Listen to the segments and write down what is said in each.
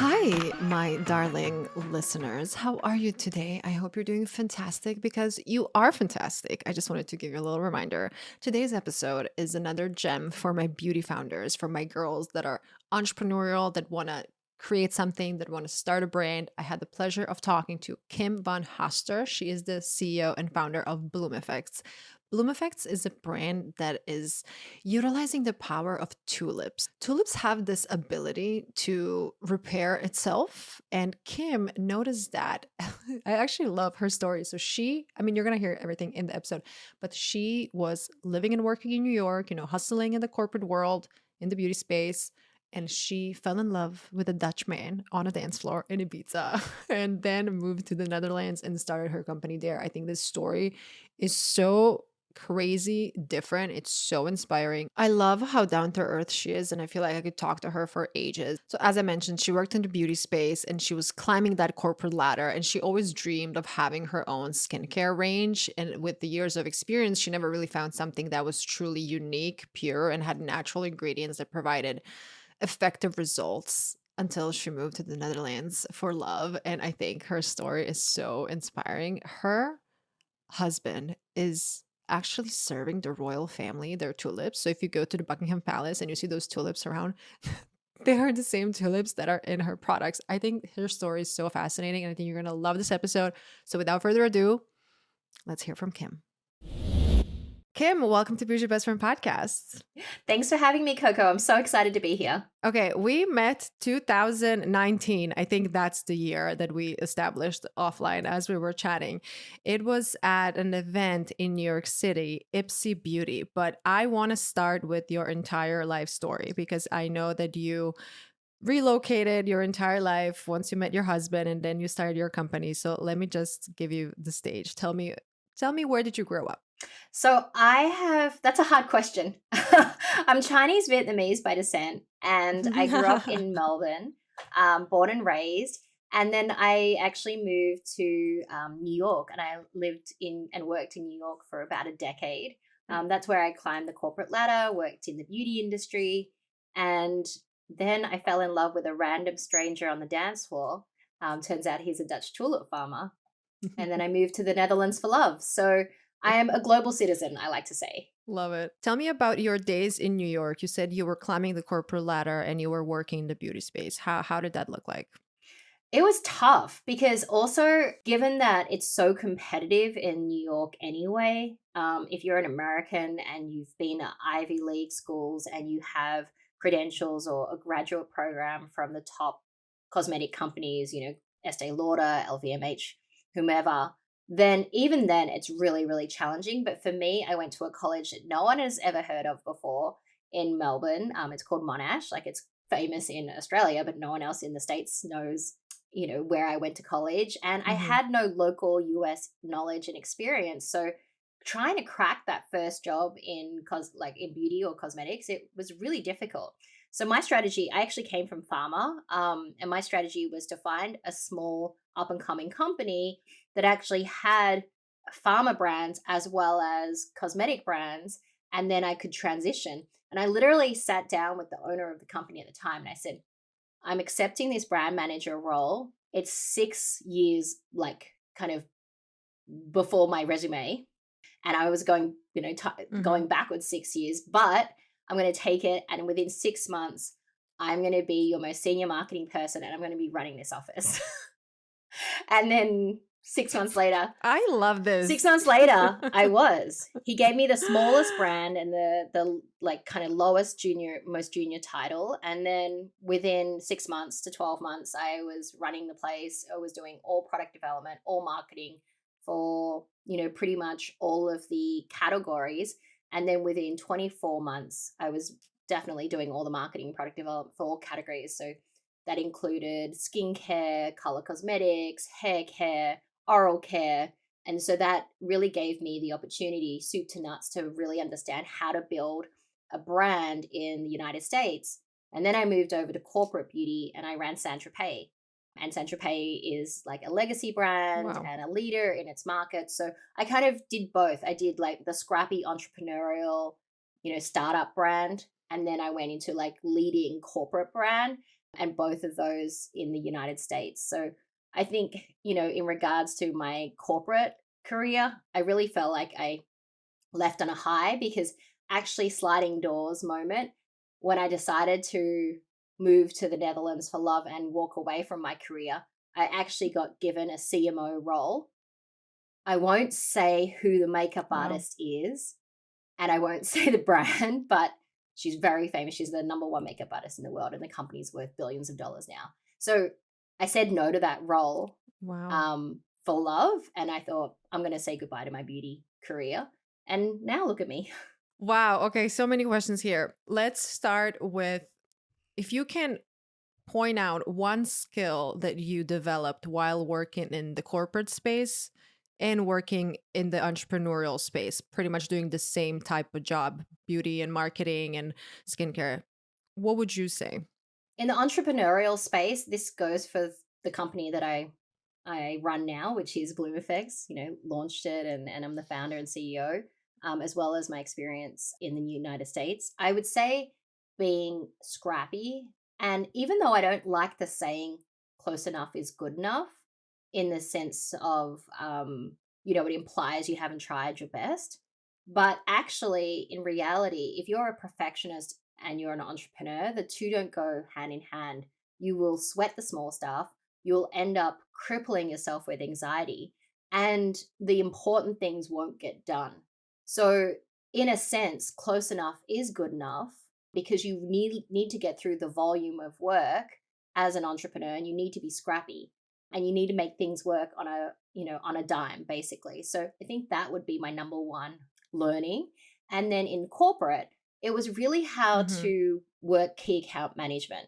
Hi, my darling listeners. How are you today? I hope you're doing fantastic because you are fantastic. I just wanted to give you a little reminder. Today's episode is another gem for my beauty founders, for my girls that are entrepreneurial, that want to create something, that want to start a brand. I had the pleasure of talking to Kim von Haaster. She is the CEO and founder of Bloomeffects. Bloomeffects is a brand that is utilizing the power of tulips. Tulips have this ability to repair itself. And Kim noticed that. I actually love her story. So you're going to hear everything in the episode, but she was living and working in New York, hustling in the corporate world, in the beauty space. And she fell in love with a Dutch man on a dance floor in Ibiza and then moved to the Netherlands and started her company there. I think this story is so crazy different. It's so inspiring. I love how down to earth she is, and I feel like I could talk to her for ages. So, as I mentioned, she worked in the beauty space and she was climbing that corporate ladder, and she always dreamed of having her own skincare range. And with the years of experience, she never really found something that was truly unique, pure, and had natural ingredients that provided effective results until she moved to the Netherlands for love. And I think her story is so inspiring. Her husband is actually serving the royal family their tulips. So if you go to the Buckingham Palace and you see those tulips around, they are the same tulips that are in her products. I think her story is so fascinating, and I think you're going to love this episode. So without further ado, let's hear from Kim. Kim, welcome to Bougie Best Friend Podcast. Thanks for having me, Coco. I'm so excited to be here. Okay, we met 2019. I think that's the year that we established offline as we were chatting. It was at an event in New York City, Ipsy Beauty. But I want to start with your entire life story because I know that you relocated your entire life once you met your husband and then you started your company. So let me just give you the stage. Tell me, where did you grow up? So that's a hard question. I'm Chinese Vietnamese by descent, and I grew up in Melbourne, born and raised. And then I actually moved to New York, and I lived in and worked in New York for about a decade. That's where I climbed the corporate ladder, worked in the beauty industry, and then I fell in love with a random stranger on the dance floor. Turns out he's a Dutch tulip farmer. And then I moved to the Netherlands for love. So I am a global citizen, I like to say. Love it. Tell me about your days in New York. You said you were climbing the corporate ladder and you were working in the beauty space. How did that look like? It was tough because also, given that it's so competitive in New York anyway, if you're an American and you've been at Ivy League schools and you have credentials or a graduate program from the top cosmetic companies, Estee Lauder, LVMH, whomever, then even then it's really, really challenging. But for me, I went to a college that no one has ever heard of before in Melbourne. It's called Monash. Like, it's famous in Australia, but no one else in the States knows where I went to college. And I had no local US knowledge and experience. So trying to crack that first job in in beauty or cosmetics, it was really difficult. So my strategy, I actually came from pharma, and my strategy was to find a small up and coming company that actually had pharma brands as well as cosmetic brands, and then I could transition. And I literally sat down with the owner of the company at the time and I said, I'm accepting this brand manager role. It's 6 years, like, kind of before my resume. And I was going, going backwards 6 years, but I'm going to take it. And within 6 months, I'm going to be your most senior marketing person and I'm going to be running this office. And then 6 months later, I love this. 6 months later, he gave me the smallest brand and the like kind of most junior title. And then within 6 months to 12 months, I was running the place. I was doing all product development, all marketing for, pretty much all of the categories. And then within 24 months, I was definitely doing all the marketing, product development for all categories. So that included skincare, color cosmetics, hair care, oral care. And so that really gave me the opportunity, soup to nuts, to really understand how to build a brand in the United States. And then I moved over to corporate beauty and I ran Saint Tropez. And Saint Tropez is like a legacy brand and a leader in its market. So I kind of did both. I did like the scrappy entrepreneurial, startup brand. And then I went into like leading corporate brand. and both of those in the United States. So I think, in regards to my corporate career, I really felt like I left on a high, because actually sliding doors moment, when I decided to move to the Netherlands for love and walk away from my career, I actually got given a CMO role. I won't say who the makeup Wow. artist is, and I won't say the brand, but she's very famous. She's the number one makeup artist in the world, and the company's worth billions of dollars now. So I said no to that role, Wow. for love, and I thought, I'm going to say goodbye to my beauty career. And now look at me. Wow. Okay. So many questions here. Let's start with if you can point out one skill that you developed while working in the corporate space and working in the entrepreneurial space, pretty much doing the same type of job, beauty and marketing and skincare. What would you say? In the entrepreneurial space, this goes for the company that I run now, which is Bloomeffects. Launched it, and I'm the founder and CEO, as well as my experience in the United States. I would say being scrappy, and even though I don't like the saying "close enough is good enough," in the sense of it implies you haven't tried your best, but actually, in reality, if you're a perfectionist and you're an entrepreneur, the two don't go hand in hand. You will sweat the small stuff, you'll end up crippling yourself with anxiety, and the important things won't get done. So, in a sense, close enough is good enough, because you need to get through the volume of work as an entrepreneur, and you need to be scrappy, and you need to make things work on a dime, basically. So I think that would be my number one learning. And then in corporate, it was really how Hmm. to work key account management.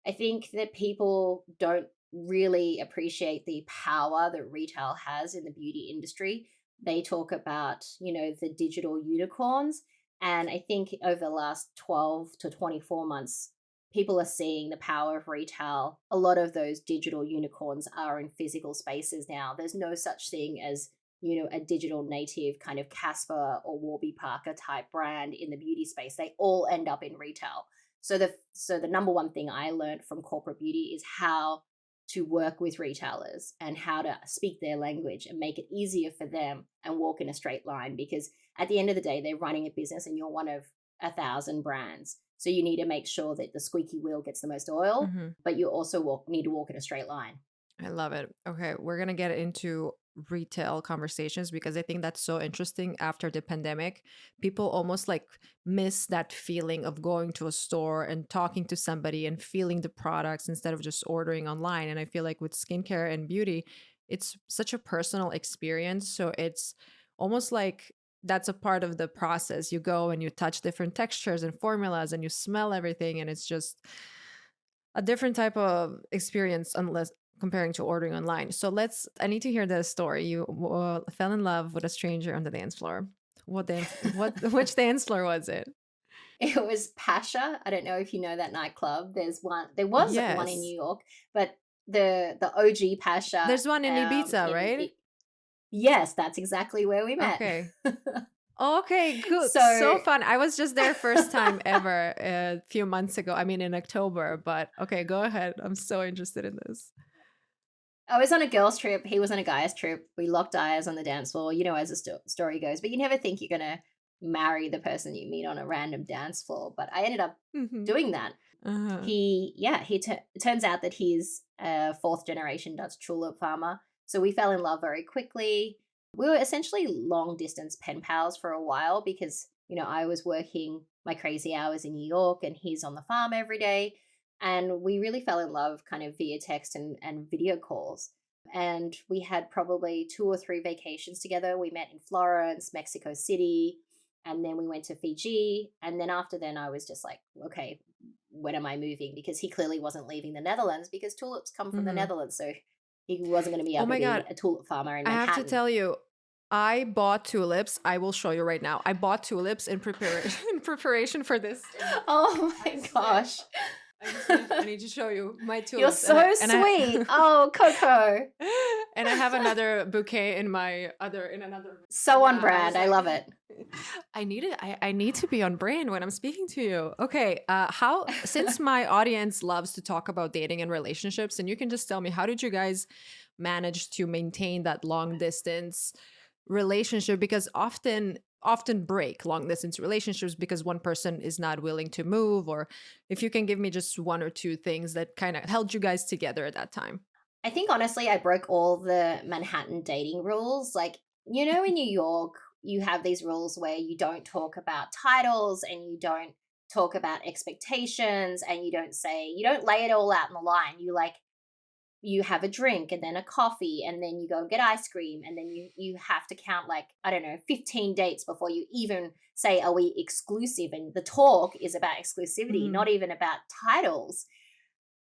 I think that people don't really appreciate the power that retail has in the beauty industry. They talk about, the digital unicorns. And I think over the last 12 to 24 months, people are seeing the power of retail. A lot of those digital unicorns are in physical spaces now. There's no such thing as, a digital native kind of Casper or Warby Parker type brand in the beauty space. They all end up in retail. So the number one thing I learned from corporate beauty is how to work with retailers and how to speak their language and make it easier for them and walk in a straight line, because at the end of the day, they're running a business and you're one of 1,000 brands. So you need to make sure that the squeaky wheel gets the most oil, Hmm. but you also need to walk in a straight line. I love it. Okay, we're going to get into retail conversations because I think that's so interesting after the pandemic. People almost like miss that feeling of going to a store and talking to somebody and feeling the products instead of just ordering online. And I feel like with skincare and beauty, it's such a personal experience. So it's almost like that's a part of the process. You go and you touch different textures and formulas and you smell everything. And it's just a different type of experience unless comparing to ordering online. So I need to hear the story. You fell in love with a stranger on the dance floor. Which dance floor was it? It was Pasha. I don't know if you know that nightclub. There was one in New Yes. York, but the OG Pasha. There's one in Ibiza, right? Yes, that's exactly where we met. Okay. Okay, good. So So fun. I was just there first time ever a few months ago. I mean, in October, but okay, go ahead. I'm so interested in this. I was on a girls' trip. He was on a guys' trip. We locked eyes on the dance floor, as the story goes. But you never think you're going to marry the person you meet on a random dance floor. But I ended up Hmm. doing that. Uh-huh. It turns out that he's a fourth generation Dutch tulip farmer. So we fell in love very quickly. We were essentially long distance pen pals for a while, because, I was working my crazy hours in New York and he's on the farm every day. And we really fell in love kind of via text and video calls. And we had probably 2 or 3 vacations together. We met in Florence, Mexico City, and then we went to Fiji. And then after then, I was just like, okay, when am I moving? Because he clearly wasn't leaving the Netherlands, because tulips come from the Hmm. Netherlands. So he wasn't going to be Oh able to my God. be a tulip farmer in I have to Manhattan. tell you, I bought tulips. I will show you right now. I bought tulips in preparation in preparation for this interview. Oh I my swear. gosh. I need to show you my You're tulips so and I sweet. Oh, Coco. And I have another bouquet in another room. So on Yeah, I was brand. I like, love it. I need to be on brand when I'm speaking to you. Okay, how since my audience loves to talk about dating and relationships, and you can just tell me, how did you guys manage to maintain that long distance relationship? Because often break long distance relationships because one person is not willing to move, or if you can give me just one or two things that kind of held you guys together at that time. I think honestly, I broke all the Manhattan dating rules. Like, in New York, you have these rules where you don't talk about titles and you don't talk about expectations and you don't lay it all out in the line. You have a drink and then a coffee and then you go and get ice cream and then you have to count, like, I don't know, 15 dates before you even say, are we exclusive? And the talk is about exclusivity, Mhm. not even about titles.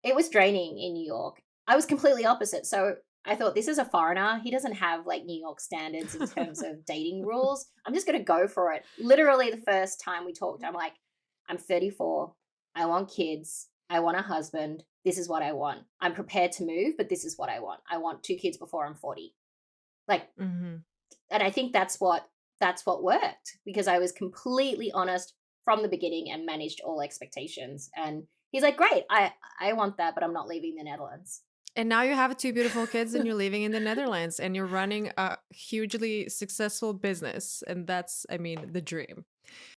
It was draining in New York. I was completely opposite. So I thought, this is a foreigner. He doesn't have like New York standards in terms of dating rules. I'm just going to go for it. Literally, the first time we talked, I'm like, I'm 34. I want kids. I want a husband. This is what I want. I'm prepared to move, but this is what I want. I want 2 kids before I'm 40. Like, Mhm. and I think that's what worked, because I was completely honest from the beginning and managed all expectations. And he's like, great, I want that, but I'm not leaving the Netherlands. And now you have two beautiful kids and you're living in the Netherlands and you're running a hugely successful business. And that's, I mean, the dream.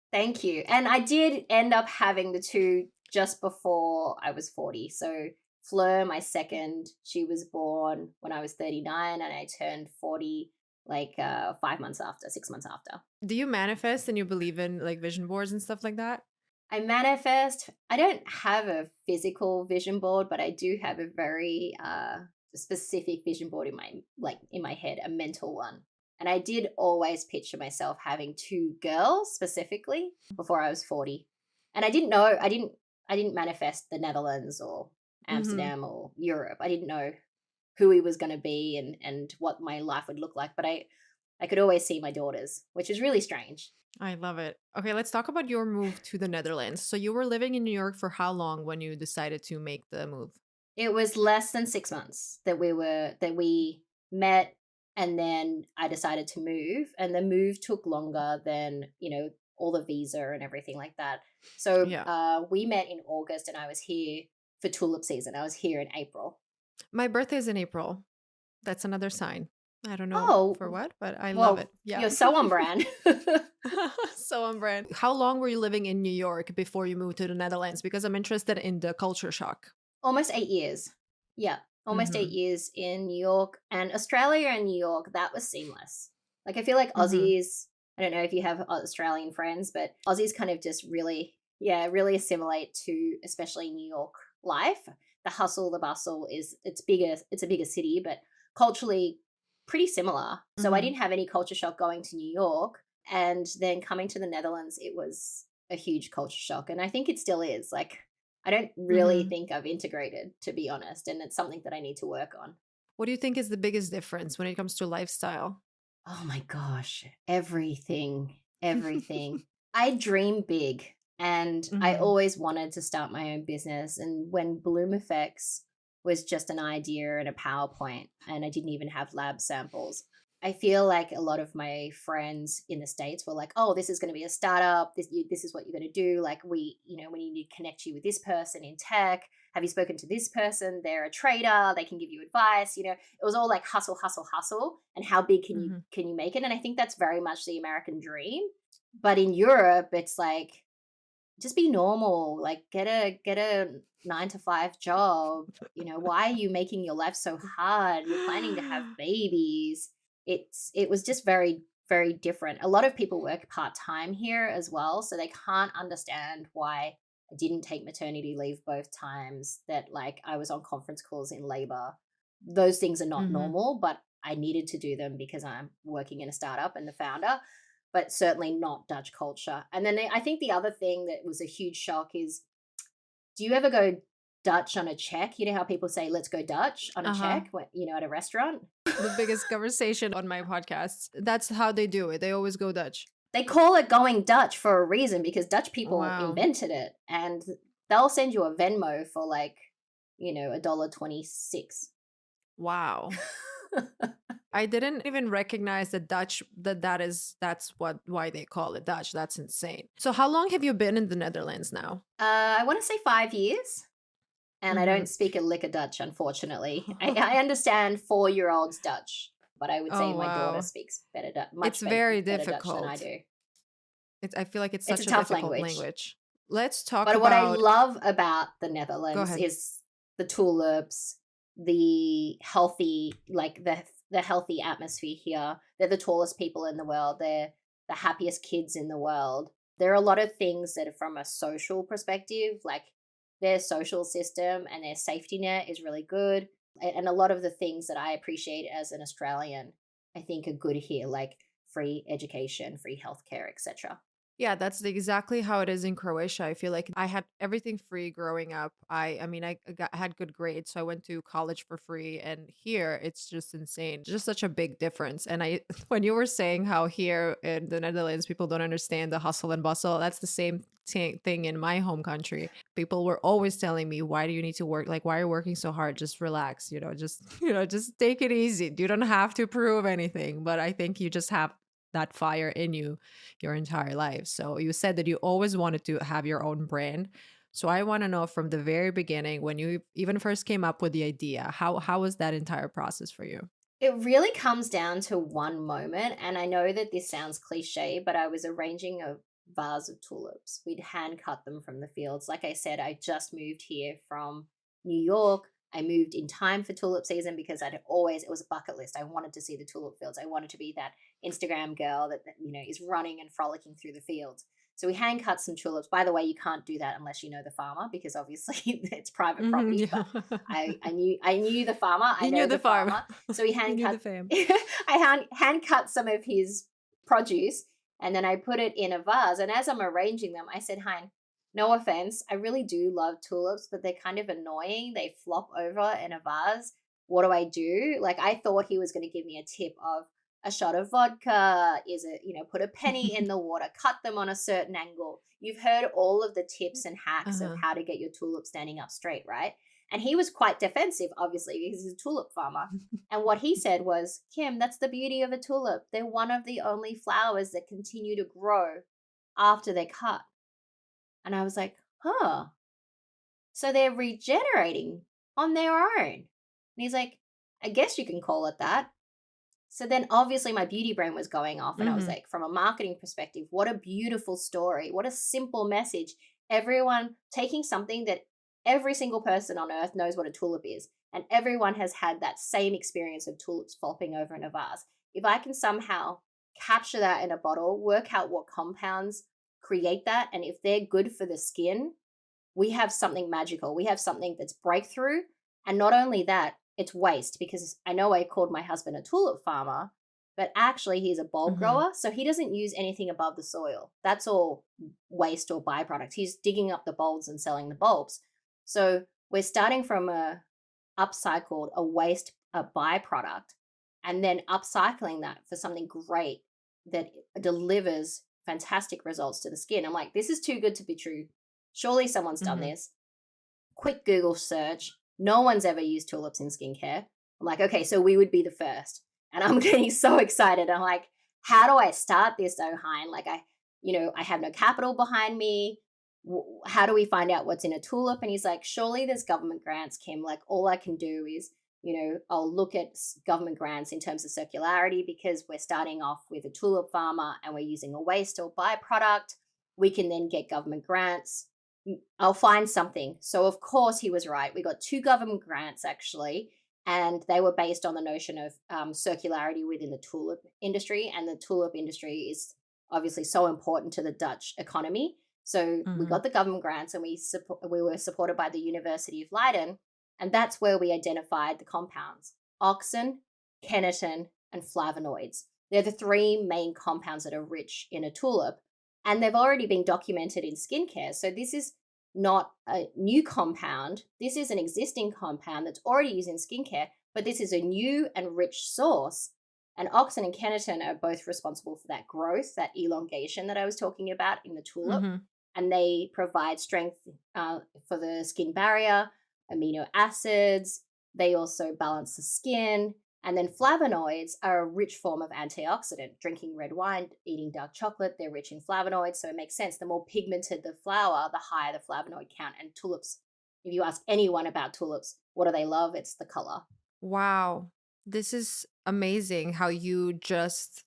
Thank you. And I did end up having the two just before I was 40. So Fleur, my second, she was born when I was 39 and I turned 40 like 5 months after, 6 months after. Do you manifest and you believe in like vision boards and stuff like that? I manifest. I don't have a physical vision board, but I do have a very specific vision board in my head, a mental one. And I did always picture myself having 2 girls specifically before I was 40. And I didn't manifest the Netherlands or Hmm. Amsterdam or Europe. I didn't know who he was going to be and what my life would look like, but I could always see my daughters, which is really strange. I love it. Okay, let's talk about your move to the Netherlands. So you were living in New York for how long when you decided to make the move? It was less than 6 months that we met, and then I decided to move, and the move took longer than, all the visa and everything like that. So, Yeah. we met in August and I was here for tulip season. I was here in April. My birthday is in April. That's another sign. I don't know for Oh, what, but I love it. well, Yeah. you're so on brand. So on brand. How long were you living in New York before you moved to the Netherlands? Because I'm interested in the culture shock. Almost 8 years. Yeah, almost 8 Hmm. years in New York. And Australia and New York, that was seamless. Like, I feel like Hmm. Aussies, I don't know if you have Australian friends, but Aussies kind of just really, yeah, really assimilate to especially New York life. The hustle, the bustle it's a bigger city, but culturally pretty similar. So I Hmm. didn't have any culture shock going to New York, and then coming to the Netherlands, it was a huge culture shock. And I think it still is. Like, I don't really Hmm. think I've integrated, to be honest, and it's something that I need to work on. What do you think is the biggest difference when it comes to lifestyle? Oh my gosh, everything, everything. I dream big, and I Hmm. always wanted to start my own business. And when Bloomeffects was just an idea and a PowerPoint, and I didn't even have lab samples, I feel like a lot of my friends in the States were like, "Oh, this is going to be a startup. This is what you're going to do. Like, we need to connect you with this person in tech. Have you spoken to this person? They're a trader. They can give you advice. It was all like hustle, hustle, hustle, and how big Hmm. can you make it? And I think that's very much the American dream. But in Europe, it's like, just be normal. Like, get a 9 to 5 job. Why are you making your life so hard? You're planning to have babies. It was just very, very different. A lot of people work part-time here as well, so they can't understand why I didn't take maternity leave both times, that like I was on conference calls in labor. Those things are not Hmm. normal, but I needed to do them because I'm working in a startup and the founder, but certainly not Dutch culture. And then I think the other thing that was a huge shock is, do you ever go Dutch on a check? You know how people say, let's go Dutch on a Uh-huh. check, at a restaurant? The biggest conversation on my podcasts. That's how they do it. They always go Dutch. They call it going Dutch for a reason, because Dutch people Wow. invented it, and they'll send you a Venmo for like, $1.26. Wow. I didn't even recognize the Dutch that's why they call it Dutch. That's insane. So how long have you been in the Netherlands now? I want to say 5 years. And I Hmm. don't speak a lick of Dutch, unfortunately. I understand 4-year olds Dutch, but I would say Oh my daughter wow. speaks better, It's much very better Dutch than I difficult. do. I feel like it's It's a such a tough difficult language. language. Let's talk But what I about love about the go Netherlands ahead. is the tulips, the healthy, like the healthy atmosphere here. They're the tallest people in the world. They're the happiest kids in the world. There are a lot of things that are from a social perspective, like their social system and their safety net is really good. And a lot of the things that I appreciate as an Australian, I think are good here, like free education, free healthcare, etc. Yeah, that's exactly how it is in Croatia. I feel like I had everything free growing up. Had good grades, so I went to college for free. And here, it's just insane. Just such a big difference. And I, when you were saying how here in the Netherlands people don't understand the hustle and bustle, that's the same thing in my home country. People were always telling me, "Why do you need to work? Like, why are you working so hard? Just relax. Just just take it easy. You don't have to prove anything." But I think you just have that fire in you your entire life. So you said that you always wanted to have your own brand. So I want to know from the very beginning when you even first came up with the idea, how was that entire process for you? It really comes down to one moment, and I know that this sounds cliche, but I was arranging a vase of tulips. We'd hand cut them from the fields. Like I said, I just moved here from New York. I moved in time for tulip season because it was a bucket list. I wanted to see the tulip fields. I wanted to be that Instagram girl that is running and frolicking through the fields. So we hand cut some tulips. By the way, you can't do that unless you know the farmer because obviously it's private Mhm, property. But yeah. I knew the farmer. I You knew know the the farm. farmer. So we You hand knew the cut. fame. I hand cut some of his produce, and then I put it in a vase. And as I'm arranging them, I said, "Hein, no offense, I really do love tulips, but they're kind of annoying. They flop over in a vase. What do I do?" Like I thought he was going to give me a tip of a shot of vodka. Is it put a penny in the water, cut them on a certain angle. You've heard all of the tips and hacks of Uh-huh. how to get your tulip standing up straight, right? And he was quite defensive, obviously, because he's a tulip farmer. And what he said was, "Kim, that's the beauty of a tulip. They're one of the only flowers that continue to grow after they're cut." And I was like, huh. So they're regenerating on their own. And he's like, "I guess you can call it that." So then obviously my beauty brain was going off. And I was Mhm. like, from a marketing perspective, what a beautiful story. What a simple message. Everyone taking something that every single person on earth knows what a tulip is. And everyone has had that same experience of tulips flopping over in a vase. If I can somehow capture that in a bottle, work out what compounds create that, and if they're good for the skin, we have something magical. We have something that's breakthrough. And not only that, it's waste because I know I called my husband a tulip farmer, but actually he's a bulb Mhm. grower. So he doesn't use anything above the soil. That's all waste or byproduct. He's digging up the bulbs and selling the bulbs. So we're starting from a waste, a byproduct, and then upcycling that for something great that delivers fantastic results to the skin. I'm like, this is too good to be true. Surely someone's done Mhm. this. Quick Google search. No one's ever used tulips in skincare. I'm like, okay, so we would be the first. And I'm getting so excited. I'm like, how do I start this, Ohine? Like, I have no capital behind me. How do we find out what's in a tulip? And he's like, surely there's government grants, Kim. Like, all I can do is, I'll look at government grants in terms of circularity because we're starting off with a tulip farmer and we're using a waste or byproduct. We can then get government grants. I'll find something. So, of course, he was right. We got two government grants actually, and they were based on the notion of circularity within the tulip industry. And the tulip industry is obviously so important to the Dutch economy. So, we Mhm. got the government grants and we were supported by the University of Leiden. And that's where we identified the compounds: auxin, kenetin, and flavonoids. They're the three main compounds that are rich in a tulip, and they've already been documented in skincare. So this is not a new compound. This is an existing compound that's already used in skincare, but this is a new and rich source. And auxin and kenetin are both responsible for that growth, that elongation that I was talking about in the tulip. Mhm. And they provide strength for the skin barrier, amino acids. They also balance the skin. And then flavonoids are a rich form of antioxidant. Drinking red wine, eating dark chocolate, they're rich in flavonoids. So it makes sense. The more pigmented the flower, the higher the flavonoid count. And tulips, if you ask anyone about tulips, what do they love? It's the color. Wow. This is amazing how you just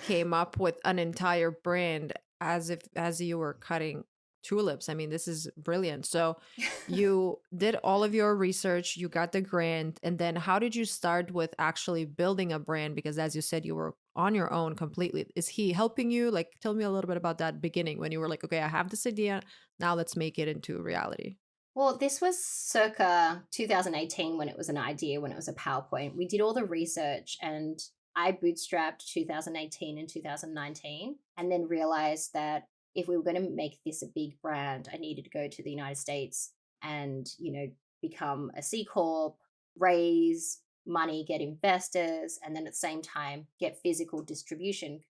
came up with an entire brand as you were cutting tulips. I mean, this is brilliant. So you did all of your research, you got the grant, and then how did you start with actually building a brand? Because as you said, you were on your own completely. Is he helping you? Like, tell me a little bit about that beginning when you were like, okay, I have this idea. Now let's make it into reality. Well, this was circa 2018 when it was an idea, when it was a PowerPoint. We did all the research and I bootstrapped 2018 and 2019 and then realized that if we were going to make this a big brand, I needed to go to the United States and, become a C Corp, raise money, get investors, and then at the same time get physical distribution.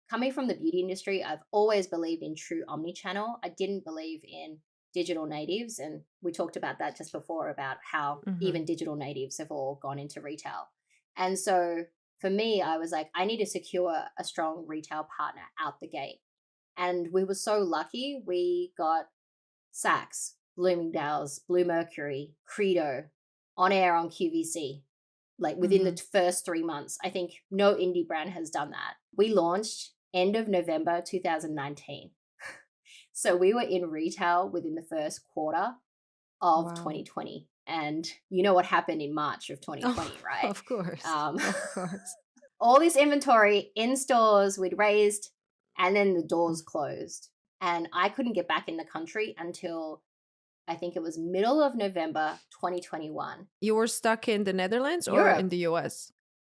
Coming from the beauty industry, I've always believed in true omni-channel. I didn't believe in digital natives. And we talked about that just before about how Hmm. even digital natives have all gone into retail. And so for me, I was like, I need to secure a strong retail partner out the gate. And we were so lucky. We got Saks, Bloomingdale's, Blue Mercury, Credo on air on QVC, like within the Hmm. first 3 months. I think no indie brand has done that. We launched end of November 2019. So we were in retail within the first quarter of Wow. 2020. And you know what happened in March of Oh, 2020, right? of course. Um, Of course. all this inventory in stores we'd raised, and then the Mm. doors closed. And I couldn't get back in the country until I think it was middle of November 2021. You were stuck in the Netherlands or in Europe. the US?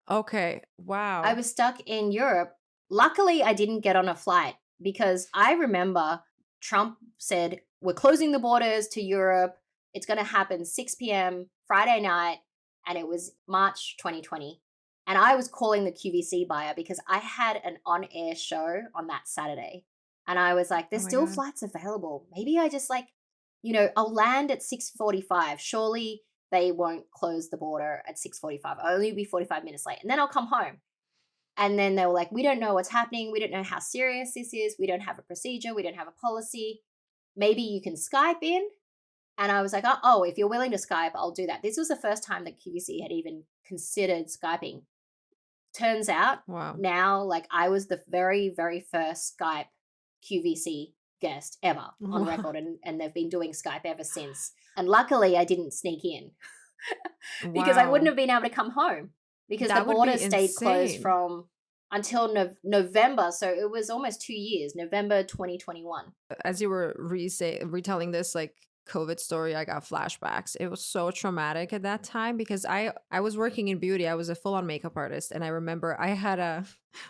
Okay. I Wow. was stuck in Europe. Luckily, I didn't get on a flight because I remember Trump said, we're closing the borders to Europe. It's going to happen 6 p.m. Friday night. And it was March 2020. And I was calling the QVC buyer because I had an on air show on that Saturday. And I was like, Oh there's my still god. flights available. Maybe I just I'll land at 6:45. Surely they won't close the border at 6:45. I'll only be 45 minutes late. And then I'll come home. And then they were like, we don't know what's happening. We don't know how serious this is. We don't have a procedure. We don't have a policy. Maybe you can Skype in. And I was like, oh, if you're willing to Skype, I'll do that. This was the first time that QVC had even considered Skyping. Turns out Wow. now, like, I was the very, very first Skype QVC guest ever on Wow. record. And they've been doing Skype ever since. And luckily, I didn't sneak in because I wouldn't Wow. have been able to come home because the That would border be stayed closed insane. from until November. So it was almost 2 years, November 2021. As you were retelling this like COVID story, I got flashbacks. It was so traumatic at that time because I was working in beauty. I was a full-on makeup artist, and I remember I had a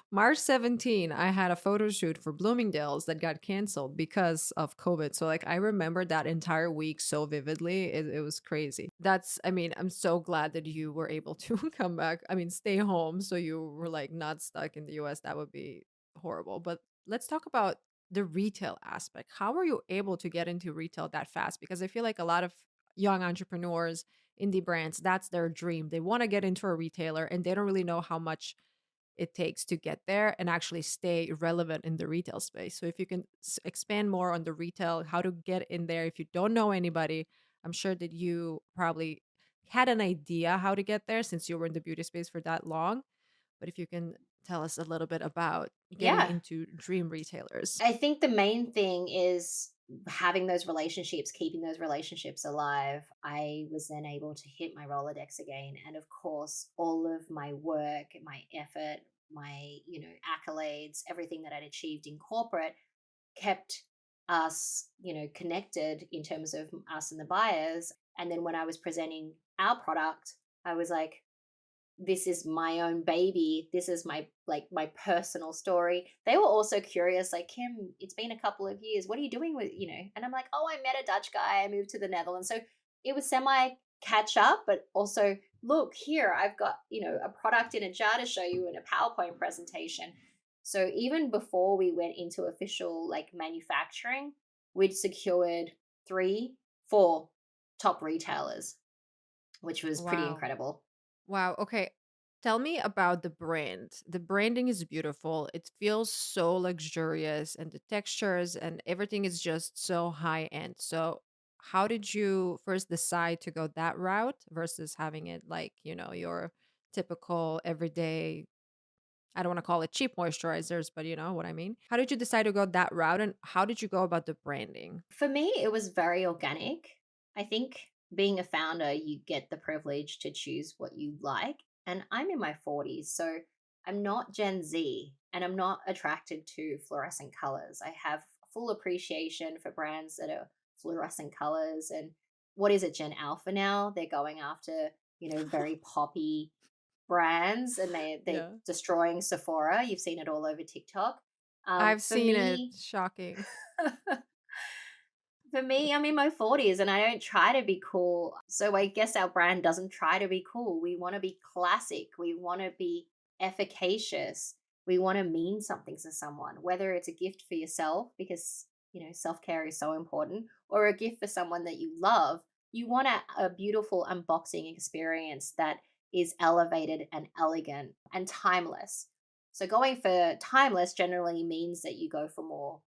March 17, I had a photo shoot for Bloomingdale's that got canceled because of COVID. So like I remember that entire week so vividly. It was crazy. I mean, I'm so glad that you were able to come back. I mean, stay home so you were like not stuck in the US. That would be horrible. But let's talk about the retail aspect. How were you able to get into retail that fast? Because I feel like a lot of young entrepreneurs, indie brands, that's their dream. They want to get into a retailer and they don't really know how much it takes to get there and actually stay relevant in the retail space. So if you can expand more on the retail, how to get in there if you don't know anybody, I'm sure that you probably had an idea how to get there since you were in the beauty space for that long. But if you can tell us a little bit about getting Yeah. into dream retailers. I think the main thing is having those relationships, keeping those relationships alive. I was then able to hit my Rolodex again. And of course, all of my work, my effort, my, accolades, everything that I'd achieved in corporate kept us, connected in terms of us and the buyers. And then when I was presenting our product, I was like, this is my own baby. This is my personal story. They were also curious, like, Kim, it's been a couple of years. What are you doing And I'm like, oh, I met a Dutch guy. I moved to the Netherlands. So it was semi catch up, but also, look, here, I've got, a product in a jar to show you in a PowerPoint presentation. So even before we went into official like manufacturing, we'd secured 3, 4 top retailers, which was pretty Wow. incredible. Wow. Okay. Tell me about the brand. The branding is beautiful. It feels so luxurious, and the textures and everything is just so high end. So, how did you first decide to go that route versus having it like, your typical everyday, I don't want to call it cheap moisturizers, but you know what I mean? How did you decide to go that route and how did you go about the branding? For me, it was very organic. I think being a founder, you get the privilege to choose what you like. And I'm in my 40s, so I'm not Gen Z and I'm not attracted to fluorescent colors. I have full appreciation for brands that are fluorescent colors. And what is it, Gen Alpha now? They're going after, very poppy brands and they're Yeah. destroying Sephora. You've seen it all over TikTok. I've For seen it. me, Shocking. For me, I'm in my 40s and I don't try to be cool. So I guess our brand doesn't try to be cool. We want to be classic. We want to be efficacious. We want to mean something to someone, whether it's a gift for yourself, because, self care is so important, or a gift for someone that you love. You want a beautiful unboxing experience that is elevated and elegant and timeless. So going for timeless generally means that you go for more,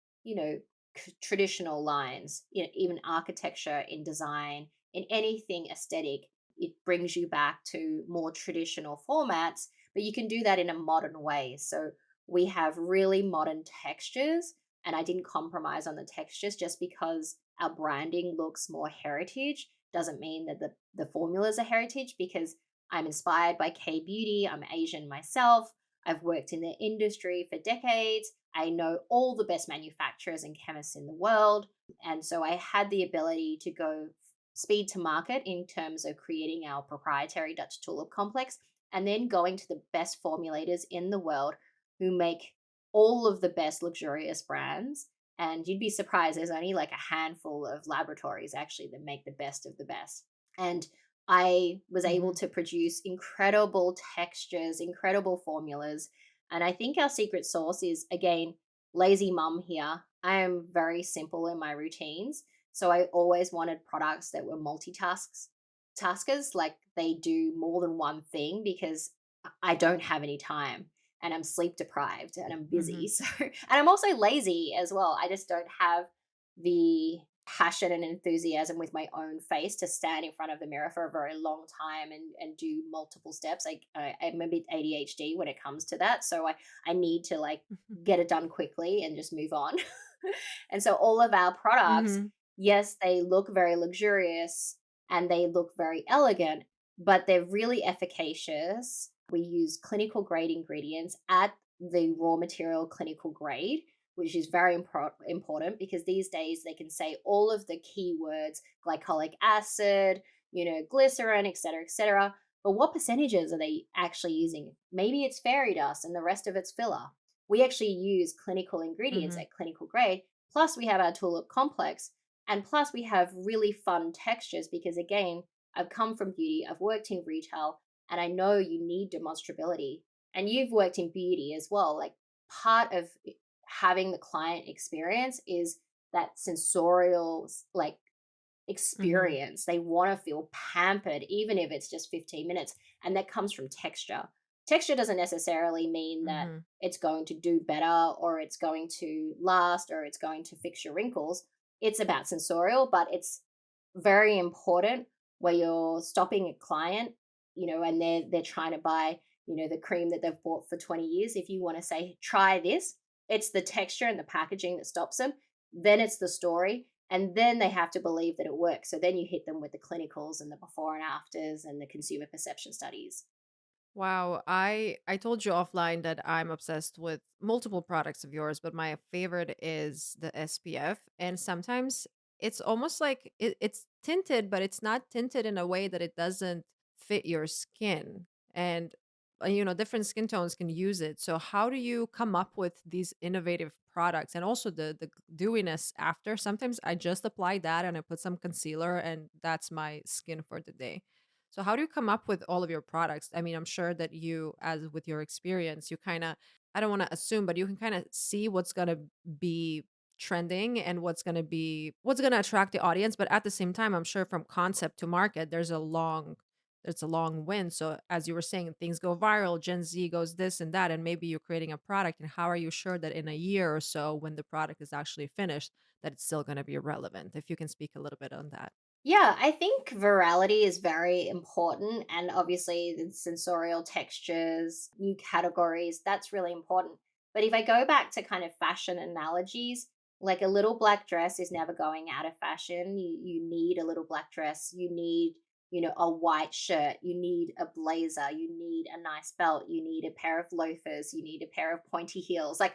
traditional lines, even architecture, in design, in anything aesthetic. It brings you back to more traditional formats, but you can do that in a modern way. So we have really modern textures, and I didn't compromise on the textures just because our branding looks more heritage. Doesn't mean that the formulas are heritage, because I'm inspired by K beauty. I'm Asian myself. I've worked in the industry for decades. I know all the best manufacturers and chemists in the world. And so I had the ability to go speed to market in terms of creating our proprietary Dutch tulip complex, and then going to the best formulators in the world who make all of the best luxurious brands. And you'd be surprised, there's only like a handful of laboratories actually that make the best of the best. And I was able Mhm. to produce incredible textures, incredible formulas. And I think our secret sauce is, again, lazy mum here. I am very simple in my routines. So I always wanted products that were taskers, like they do more than one thing, because I don't have any time and I'm sleep deprived and I'm busy. Mhm. So, and I'm also lazy as well. I just don't have the passion and enthusiasm with my own face to stand in front of the mirror for a very long time and do multiple steps. I'm a bit ADHD when it comes to that. So I need to like get it done quickly and just move on. And so all of our products, Mhm. yes, they look very luxurious and they look very elegant, but they're really efficacious. We use clinical grade ingredients at the raw material clinical grade, which is very important, because these days they can say all of the keywords, glycolic acid, glycerin, etc., etc. But what percentages are they actually using? Maybe it's fairy dust and the rest of it's filler. We actually use clinical ingredients Mhm. at clinical grade. Plus, we have our tulip complex. And plus, we have really fun textures because, again, I've come from beauty, I've worked in retail, and I know you need demonstrability. And you've worked in beauty as well. Like, part of having the client experience is that sensorial, like, Mhm. experience. They want to feel pampered, even if it's just 15 minutes. And that comes from texture. Texture doesn't necessarily mean that Mhm. it's going to do better or it's going to last or it's going to fix your wrinkles. It's about sensorial, but it's very important where you're stopping a client, and they're trying to buy, the cream that they've bought for 20 years. If you want to say, try this, it's the texture and the packaging that stops them. Then it's the story. And then they have to believe that it works. So then you hit them with the clinicals and the before and afters and the consumer perception studies. Wow, I told you offline that I'm obsessed with multiple products of yours, but my favorite is the SPF. And sometimes it's almost like it's tinted, but it's not tinted in a way that it doesn't fit your skin. And different skin tones can use it. So how do you come up with these innovative products and also the dewiness after? Sometimes I just apply that and I put some concealer and that's my skin for the day. So how do you come up with all of your products? I mean, I'm sure that you, as with your experience, you kind of, I don't want to assume, but you can kind of see what's going to be trending and what's going to attract the audience. But at the same time, I'm sure from concept to market, there's a long it's a long win. So as you were saying, things go viral, Gen Z goes this and that, and maybe you're creating a product. And how are you sure that in a year or so, when the product is actually finished, that it's still going to be relevant? If you can speak a little bit on that. Yeah, I think virality is very important. And obviously, the sensorial textures, new categories, that's really important. But if I go back to kind of fashion analogies, like a little black dress is never going out of fashion. You need a little black dress. You need, a white shirt. You need a blazer. You need a nice belt. You need a pair of loafers. You need a pair of pointy heels. Like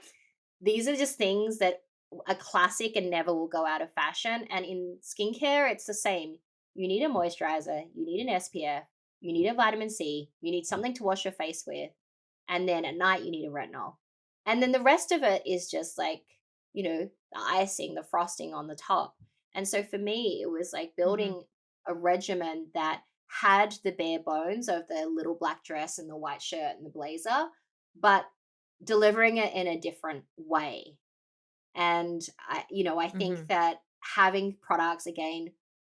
these are just things that a classic and never will go out of fashion. And in skincare, it's the same. You need a moisturizer, you need an SPF, you need a vitamin C, you need something to wash your face with. And then at night, you need a retinol. And then the rest of it is just like, the icing, the frosting on the top. And so for me, it was like Hmm. building a regimen that had the bare bones of the little black dress and the white shirt and the blazer, but delivering it in a different way. And I think Hmm. that having products again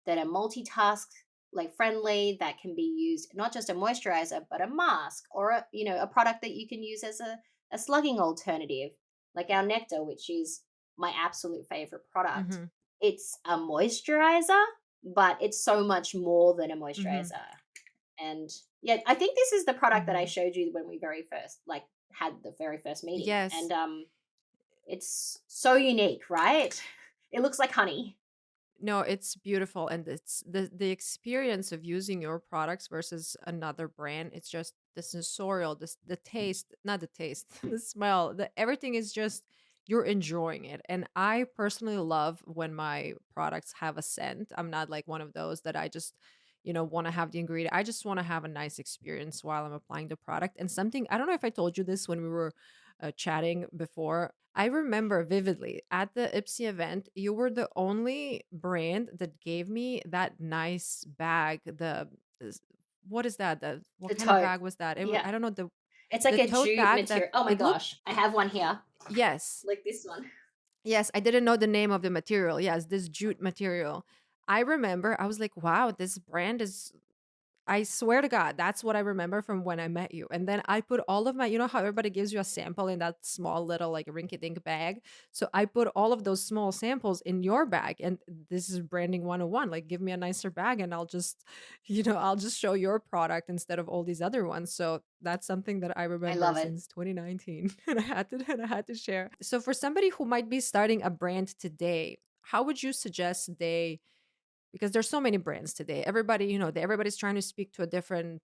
that are multitask like friendly, that can be used not just a moisturizer but a mask, or a product that you can use as a slugging alternative, like our nectar, which is my absolute favorite product. Hmm. It's a moisturizer, but it's so much more than a Hmm. moisturizer. And yeah, I think this is the product that I Hmm. showed you when we very first like had the very first meeting. And Yes. it's so unique, right? It looks like honey. No, it's beautiful, and it's the experience of using your products versus another brand. It's just the sensorial, the taste, not the taste, the smell, the everything is just you're enjoying it. And I personally love when my products have a scent. I'm not like one of those that I just want to have the ingredient. I just want to have a nice experience while I'm applying the product. And something I don't know if I told you this when we were chatting before. I remember vividly at the Ipsy event, you were the only brand that gave me that nice bag. Is- what is that? What The kind of tote. bag was that? Yeah. I don't know, the It's like the a tote jute bag that material. Oh my it looked. gosh. I have one here. Yes. Like this one. Yes, I didn't know the name of the material. Yes, this jute material. I remember I was like, wow, this brand is, I swear to God, that's what I remember from when I met you. And then I put all of my, you know how everybody gives you a sample in that small little like rinky dink bag? So I put all of those small samples in your bag. And this is branding 101. Like, give me a nicer bag and I'll just, I'll just show your product instead of all these other ones. So that's something that I I remember love it. since 2019. And I had to share. So for somebody who might be starting a brand today, how would you suggest they, because there's so many brands today. Everybody, everybody's trying to speak to a different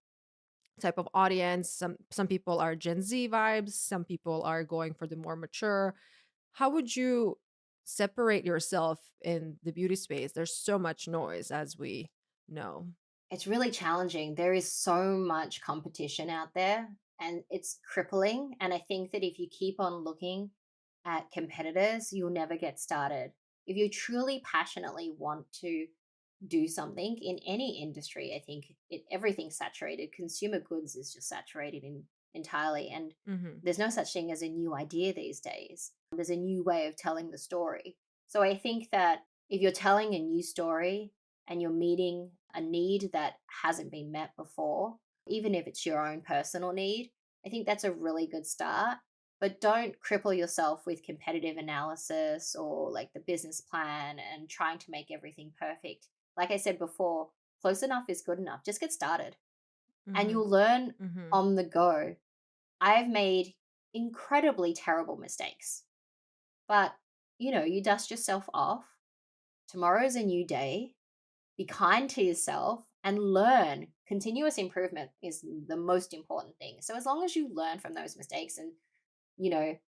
type of audience. Some people are Gen Z vibes, some people are going for the more mature. How would you separate yourself in the beauty space? There's so much noise, as we know. It's really challenging. There is so much competition out there and it's crippling. And I think that if you keep on looking at competitors, you'll never get started. If you truly passionately want to do something in any industry, I think everything's saturated. Consumer goods is just saturated entirely. And Hmm. there's no such thing as a new idea these days. There's a new way of telling the story. So I think that if you're telling a new story and you're meeting a need that hasn't been met before, even if it's your own personal need, I think that's a really good start. But don't cripple yourself with competitive analysis or like the business plan and trying to make everything perfect. Like I said before, close enough is good enough. Just get started and Hmm. you'll learn Hmm. on the go. I've made incredibly terrible mistakes, but you dust yourself off. Tomorrow's a new day. Be kind to yourself and learn. Continuous improvement is the most important thing. So as long as you learn from those mistakes and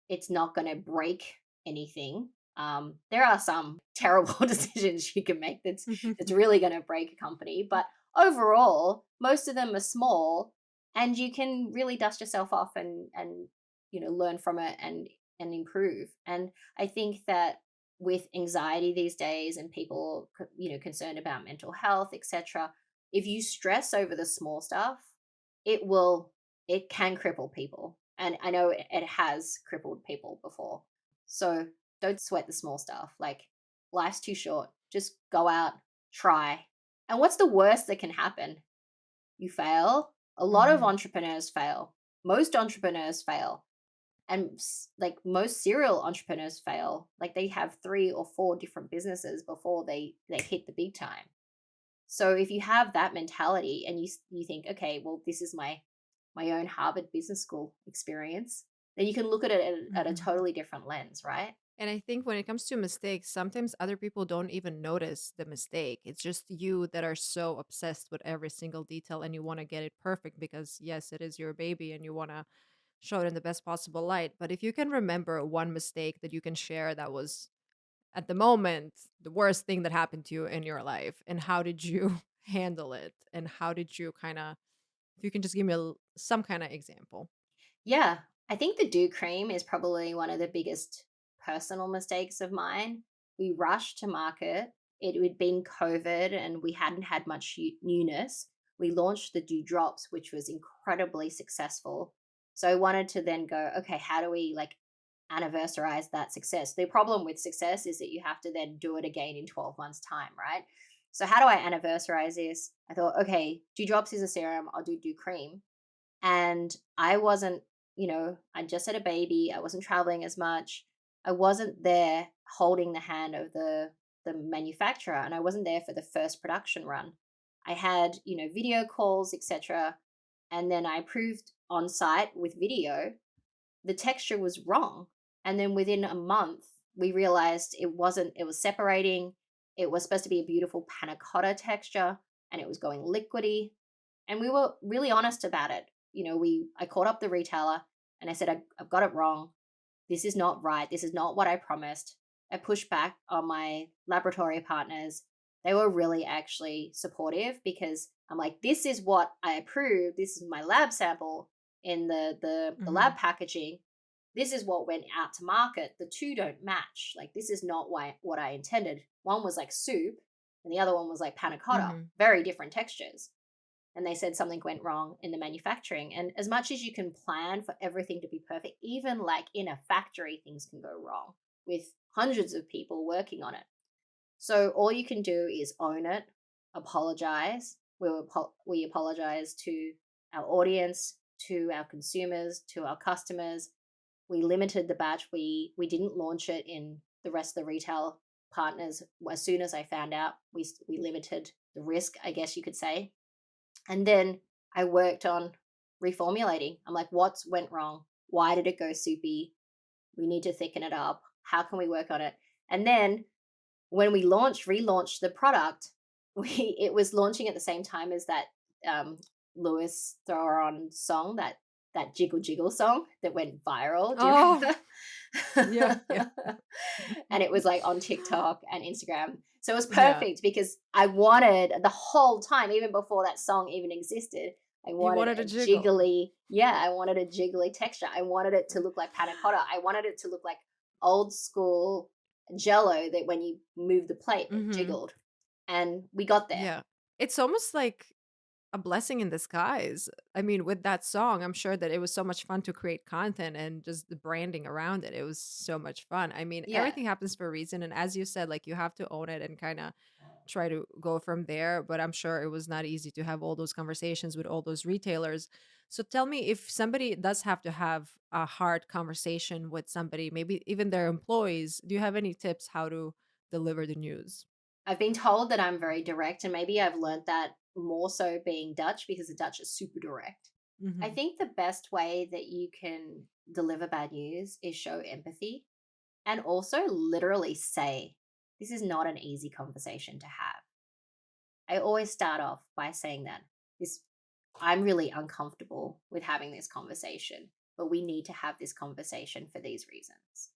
it's not going to break anything. There are some terrible decisions you can make that's really going to break a company, but overall, most of them are small, and you can really dust yourself off and learn from it and improve. And I think that with anxiety these days and people concerned about mental health, etc., if you stress over the small stuff, it can cripple people. And I know it has crippled people before. So don't sweat the small stuff. Like life's too short. Just go out, try. And what's the worst that can happen? you fail. A lot of Mhm. entrepreneurs fail. Most entrepreneurs fail. And like most serial entrepreneurs fail. Like they have 3 or 4 different businesses before they hit the big time. So if you have that mentality and you think, okay, well, this is my own Harvard Business School experience, then you can look at it at a Mhm. totally different lens, right? And I think when it comes to mistakes, sometimes other people don't even notice the mistake. It's just you that are so obsessed with every single detail and you want to get it perfect because, yes, it is your baby and you want to show it in the best possible light. But if you can remember one mistake that you can share that was at the moment the worst thing that happened to you in your life, and how did you handle it? And how did you kind of, if you can just give me some kind of example. Yeah, I think the dew cream is probably one of the biggest personal mistakes of mine. We rushed to market. It had been COVID and we hadn't had much newness. We launched the dew drops, which was incredibly successful. So I wanted to then go, okay, how do we like anniversarize that success? The problem with success is that you have to then do it again in 12 months' time, right? So how do I anniversarize this? I thought, okay, dew drops is a serum. I'll do dew cream. And I wasn't, I just had a baby. I wasn't traveling as much. I wasn't there holding the hand of the manufacturer, and I wasn't there for the first production run. I had, video calls, etc. And then I proved on site with video the texture was wrong. And then within a month, we realized it wasn't, it was separating. It was supposed to be a beautiful panna cotta texture and it was going liquidy. And we were really honest about it. I called up the retailer and I said, I've got it wrong. This is not right. This is not what I promised. I pushed back on my laboratory partners. They were really actually supportive because I'm like, this is what I approved. This is my lab sample in the Hmm. lab packaging. This is what went out to market. The two don't match. Like this is not what I intended. One was like soup and the other one was like panna cotta. Hmm. Very different textures, and they said something went wrong in the manufacturing. And as much as you can plan for everything to be perfect, even like in a factory, things can go wrong with hundreds of people working on it. So all you can do is own it, apologize. We apologize to our audience, to our consumers, to our customers. We limited the batch. We didn't launch it in the rest of the retail partners. As soon as I found out, we limited the risk, I guess you could say. And then I worked on reformulating. I'm like, what's went wrong? Why did it go soupy? We need to thicken it up. How can we work on it? And then when we relaunched the product, we it was launching at the same time as that um, Lewis Thrower song, that jiggle jiggle song that went viral. Do you Oh, yeah, yeah. remember? And it was like on TikTok and Instagram. So it was Yeah. perfect because I wanted the whole time, even before that song even existed, I You wanted wanted a a jiggle. jiggly, yeah, I wanted a jiggly texture. I wanted it to look like panna cotta. I wanted it to look like old school jello that when you move the plate, it Hmm. jiggled. And we got there. Yeah. It's almost like a blessing in disguise. I mean, with that song, I'm sure that it was so much fun to create content and just the branding around it. It was so much fun. I mean, Yeah. everything happens for a reason. And as you said, like you have to own it and kind of try to go from there. But I'm sure it was not easy to have all those conversations with all those retailers. So tell me, if somebody does have to have a hard conversation with somebody, maybe even their employees, do you have any tips how to deliver the news? I've been told that I'm very direct, and maybe I've learned that more so being Dutch because the Dutch is super direct. I Hmm. think the best way that you can deliver bad news is show empathy and also literally say, this is not an easy conversation to have. I always start off by saying that this I'm really uncomfortable with having this conversation, but we need to have this conversation for these reasons.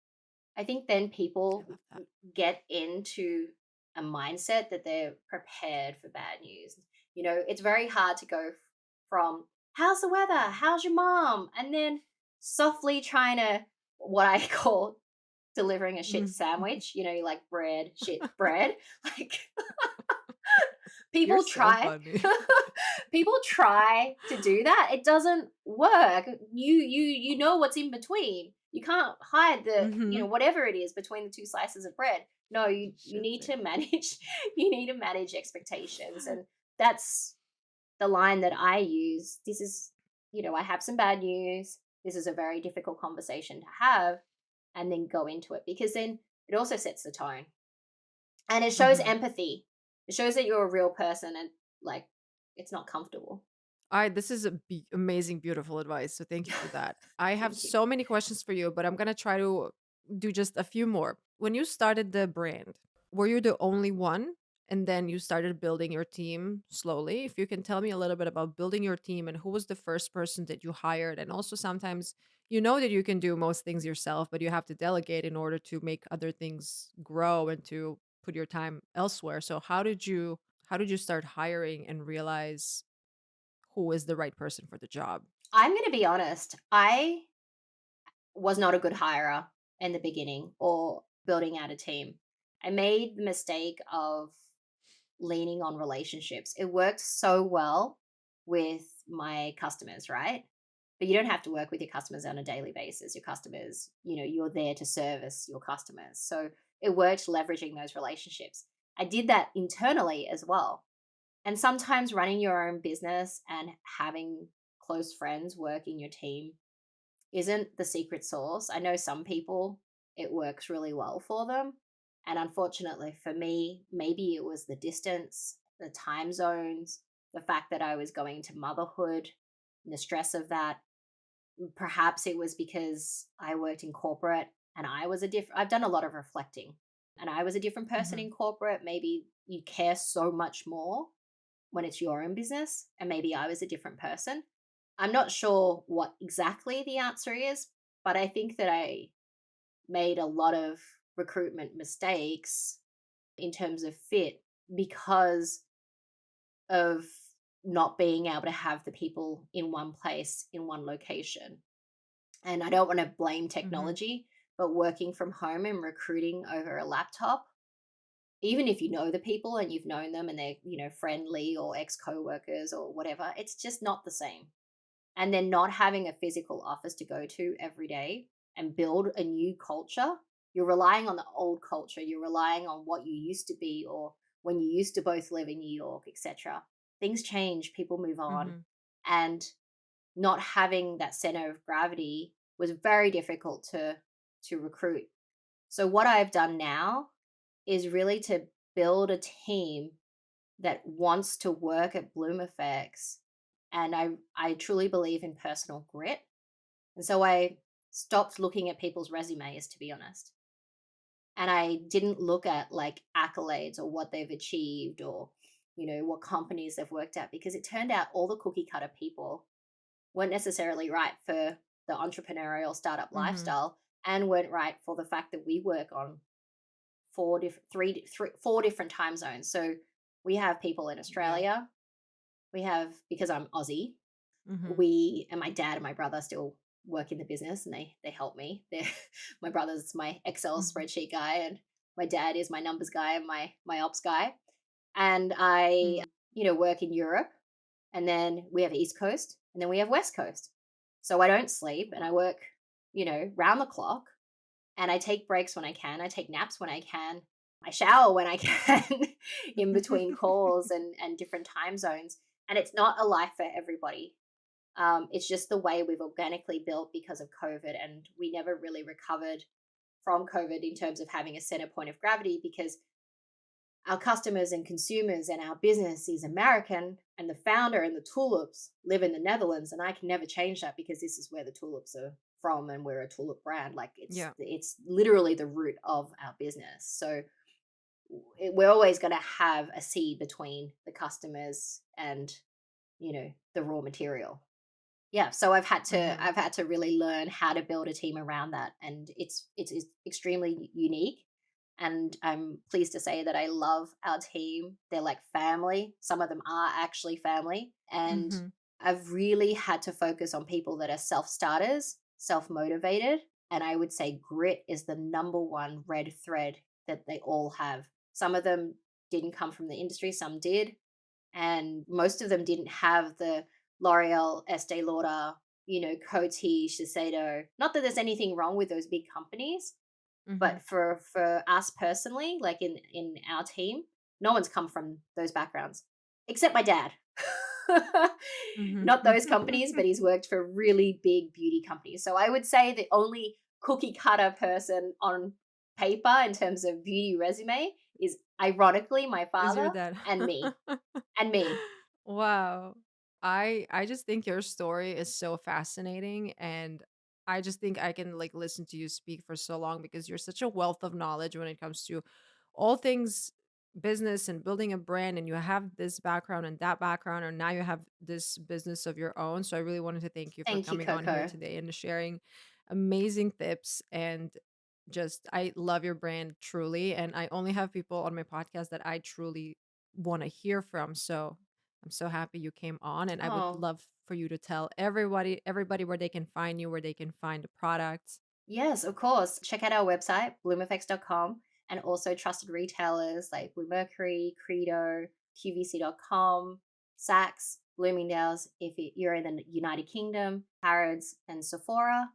I think then I people love that. get into a mindset that they're prepared for bad news. It's very hard to go from how's the weather? How's your mom? And then softly trying to what I call delivering a shit Mm. sandwich, like bread, shit, bread. Like You're people so try funny. people try to do that. It doesn't work. You know what's in between. You can't hide the, Hmm. whatever it is between the two slices of bread. No, you Shit need to sandwich. manage you need to manage expectations, and that's the line that I use, this is, I have some bad news. This is a very difficult conversation to have, and then go into it, because then it also sets the tone and it shows Mhm. empathy. It shows that you're a real person, and like, it's not comfortable. Alright, this is a amazing, beautiful advice, so thank you for that. I have Thank you. so many questions for you, but I'm gonna try to do just a few more. When you started the brand, were you the only one? And then you started building your team slowly? If you can tell me a little bit about building your team and who was the first person that you hired, and also sometimes you know that you can do most things yourself, but you have to delegate in order to make other things grow and to put your time elsewhere. So how did you start hiring and realize who is the right person for the job? I'm going to be honest. I was not a good hirer in the beginning or building out a team. I made the mistake of leaning on relationships. It worked so well with my customers, right? But you don't have to work with your customers on a daily basis. Your customers, you're there to service your customers. So it worked leveraging those relationships. I did that internally as well. And sometimes running your own business and having close friends work in your team isn't the secret sauce. I know some people, it works really well for them. And unfortunately for me, maybe it was the distance, the time zones, the fact that I was going to motherhood, and the stress of that. Perhaps it was because I worked in corporate and I've done a lot of reflecting, and I was a different person Mhm, in corporate. Maybe you care so much more when it's your own business, and maybe I was a different person. I'm not sure what exactly the answer is, but I think that I made a lot of recruitment mistakes in terms of fit because of not being able to have the people in one place, in one location. And I don't want to blame mhm. technology, but working from home and recruiting over a laptop, even if you know the people and you've known them and they're, friendly or ex co-workers or whatever, it's just not the same. And then not having a physical office to go to every day and build a new culture, you're relying on the old culture. You're relying on what you used to be, or when you used to both live in New York, etc. Things change, people move on. Mhm, And not having that center of gravity was very difficult to recruit. So what I've done now is really to build a team that wants to work at Bloom Effects. And I truly believe in personal grit. And so I stopped looking at people's resumes, to be honest. And I didn't look at like accolades or what they've achieved, or, what companies they've worked at, because it turned out all the cookie cutter people weren't necessarily right for the entrepreneurial startup mhm. lifestyle, and weren't right for the fact that we work on four different time zones. So we have people in Yeah. Australia. We have, because I'm Aussie, Mhm, we and my dad and my brother still work in the business, and they help me. My brother's my Excel mhm, spreadsheet guy, and my dad is my numbers guy and my ops guy. And I, mm, work in Europe, and then we have East Coast, and then we have West Coast. So I don't sleep, and I work, round the clock, and I take breaks when I can. I take naps when I can. I shower when I can in between calls and different time zones. And it's not a life for everybody. It's just the way we've organically built because of COVID, and we never really recovered from COVID in terms of having a center point of gravity, because our customers and consumers and our business is American, and the founder and the tulips live in the Netherlands, and I can never change that because this is where the tulips are from, and we're a tulip brand. Like, it's yeah. it's literally the root of our business. So we're always going to have a seed between the customers and, the raw material. Yeah, so Mhm, I've had to really learn how to build a team around that, and it's extremely unique. And I'm pleased to say that I love our team. They're like family. Some of them are actually family, and mhm, I've really had to focus on people that are self-starters, self-motivated, and I would say grit is the number one red thread that they all have. Some of them didn't come from the industry, some did, and most of them didn't have the L'Oreal, Estee Lauder, Coty, Shiseido. Not that there's anything wrong with those big companies, mhm. but for us personally, like in our team, no one's come from those backgrounds except my dad. Not those companies, Mhm. but he's worked for really big beauty companies. So I would say the only cookie cutter person on paper in terms of beauty resume is ironically my Is your father dad. and me. And me. Wow. I just think your story is so fascinating, and I just think I can like listen to you speak for so long because you're such a wealth of knowledge when it comes to all things business and building a brand, and you have this background and that background, and now you have this business of your own. So I really wanted to thank you for Thank you, coming on here Coco. today and sharing amazing tips, and just I love your brand truly, and I only have people on my podcast that I truly want to hear from. So I'm so happy you came on, and I would Oh, love for you to tell everybody where they can find you, where they can find the products. yes, of course. Check out our website, bloomeffects.com, and also trusted retailers like Blue Mercury, Credo, QVC.com, Saks, Bloomingdale's, if you're in the United Kingdom, Harrods, and Sephora.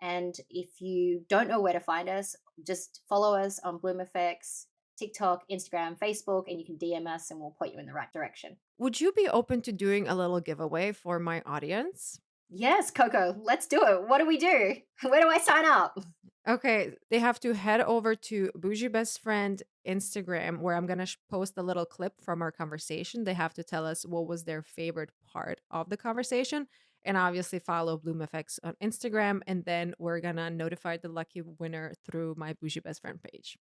And if you don't know where to find us, just follow us on Bloom Effects, TikTok, Instagram, Facebook, and you can DM us and we'll point you in the right direction. Would you be open to doing a little giveaway for my audience? Yes, Coco, let's do it. What do we do? Where do I sign up? Okay, they have to head over to Bougie Best Friend Instagram, where I'm gonna post a little clip from our conversation. They have to tell us what was their favorite part of the conversation, and obviously follow Bloom Effects on Instagram. And then we're gonna notify the lucky winner through my Bougie Best Friend page.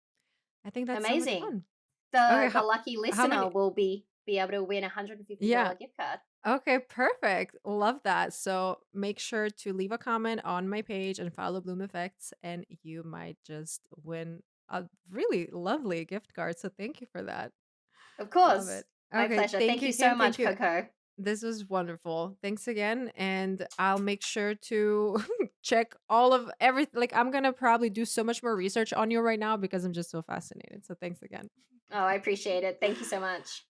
I think that's so much Amazing. fun. Okay, The how lucky how listener many? will be able to win a Yeah. $150 gift card. Okay, perfect. Love that. So make sure to leave a comment on my page and follow Bloom Effects, and you might just win a really lovely gift card. So thank you for that. Of Love course. it. My Okay, pleasure. thank Thank you you, so Kim. Thank much, you. Coco. This was wonderful. Thanks again. And I'll make sure to check all of everything. Like, I'm going to probably do so much more research on you right now because I'm just so fascinated. So thanks again. Oh, I appreciate it. Thank you so much.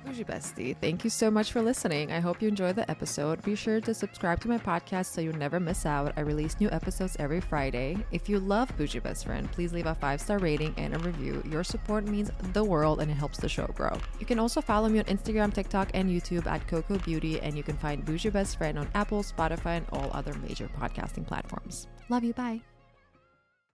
Bougie Bestie, thank you so much for listening. I hope you enjoyed the episode. Be sure to subscribe to my podcast so you never miss out. I release new episodes every Friday. If you love Bougie Best Friend, please leave a 5-star rating and a review. Your support means the world and it helps the show grow. You can also follow me on Instagram, TikTok, and YouTube at Coco Beauty, and you can find Bougie Best Friend on Apple, Spotify, and all other major podcasting platforms. Love you. Bye.